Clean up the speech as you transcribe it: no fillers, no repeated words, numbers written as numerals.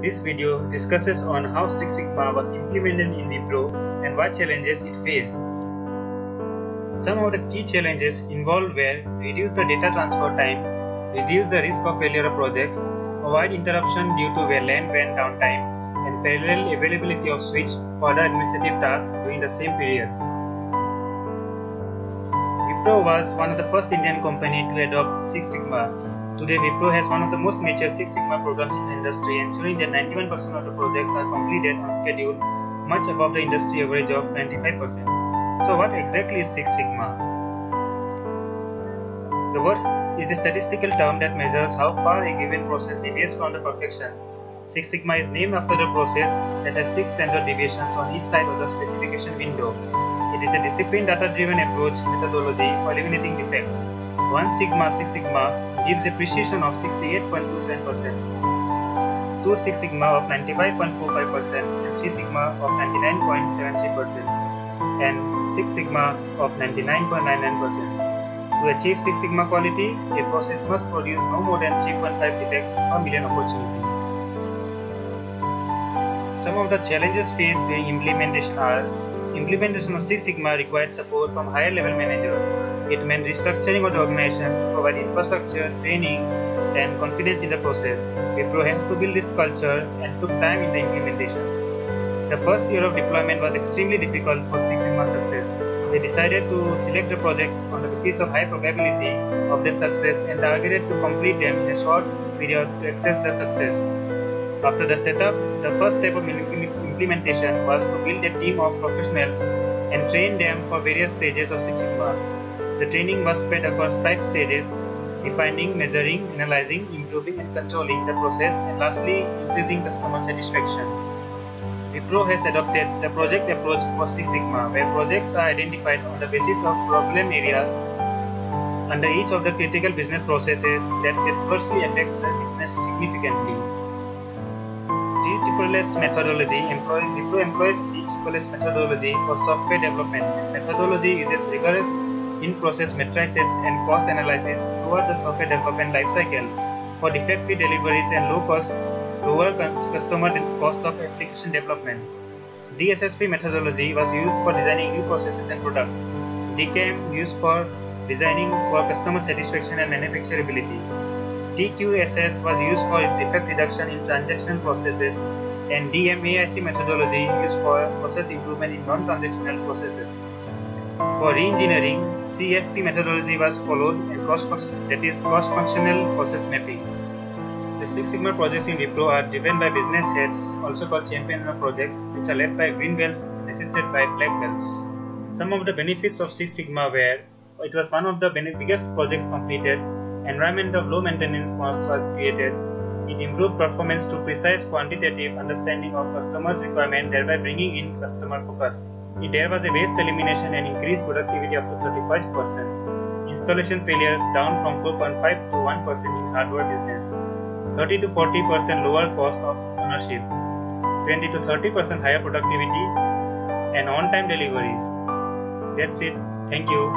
This video discusses on how Six Sigma was implemented in Wipro and what challenges it faced. Some of the key challenges involved were reduce the data transfer time, reduce the risk of failure of projects, avoid interruption due to land when downtime, and parallel availability of switch for other administrative tasks during the same period. Wipro was one of the first Indian company to adopt Six Sigma. Today, Wipro has one of the most mature Six Sigma programs in the industry, ensuring that 91% of the projects are completed on schedule, much above the industry average of 95%. So what exactly is Six Sigma? The word is a statistical term that measures how far a given process deviates from the perfection. Six Sigma is named after the process that has 6 standard deviations on each side of the specification window. It is a disciplined data-driven approach methodology for eliminating defects. 1 Sigma Six Sigma gives a precision of 68.27%, 2 Six Sigma of 95.45%, and 3 Sigma of 99.73%, and 6 Sigma of 99.99%. To achieve Six Sigma quality, a process must produce no more than 3.5 defects per million opportunities. Some of the challenges faced during implementation are: implementation of Six Sigma required support from higher level managers. It meant restructuring of the organization, provide infrastructure, training, and confidence in the process. Wipro has to build this culture and took time in the implementation. The first year of deployment was extremely difficult for Six Sigma success. They decided to select the project on the basis of high probability of their success and targeted to complete them in a short period to access the success. After the setup, the first step of implementation was to build a team of professionals and train them for various stages of Six Sigma. The training was spread across 5 stages: defining, measuring, analyzing, improving and controlling the process, and lastly, increasing customer satisfaction. Wipro has adopted the project approach for Six Sigma, where projects are identified on the basis of problem areas under each of the critical business processes that adversely affects the business significantly. DEEPLS methodology. Wipro employs DEEPLS methodology for software development. This methodology uses rigorous in-process matrices and cost analysis throughout the software development lifecycle for defect-free deliveries and lower customer cost of application development. DSSP methodology was used for designing new processes and products. DKM used for designing for customer satisfaction and manufacturability. TQSS was used for defect reduction in transactional processes, and DMAIC methodology used for process improvement in non-transactional processes. For re-engineering, CFP methodology was followed, and cross-functional process mapping. The Six Sigma projects in Wipro are driven by business heads, also called champion projects, which are led by green belts and assisted by black belts. Some of the benefits of Six Sigma were: it was one of the biggest projects completed, environment of low maintenance costs was created, it improved performance to precise quantitative understanding of customers' requirement, thereby bringing in customer focus. There was a waste elimination and increased productivity up to 35%. Installation failures down from 4.5 to 1% in hardware business. 30 to 40% lower cost of ownership. 20 to 30% higher productivity and on-time deliveries. That's it. Thank you.